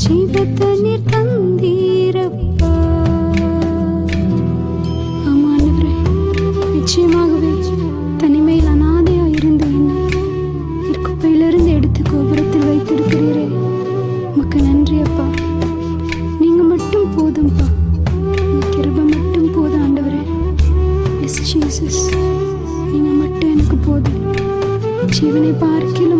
ஜீவத்தை நீர் தந்தீரப்பா. ஆமாண்டவரே, நிச்சயமாகவே தனிமையில் அனாதையா இருந்த என்னை நீர் குப்பையிலிருந்து எடுத்து கோபுரத்தில் வைத்திருக்கிறீரே, உமக்கு நன்றி அப்பா. நீங்க மட்டும் போதும்பா, உங்க கிருபை மட்டும் போதும் ஆண்டவரே. எஸ் ஜீசஸ், நீங்க மட்டும் எனக்கு போதும். ஜீவனை பார்க்கிலும்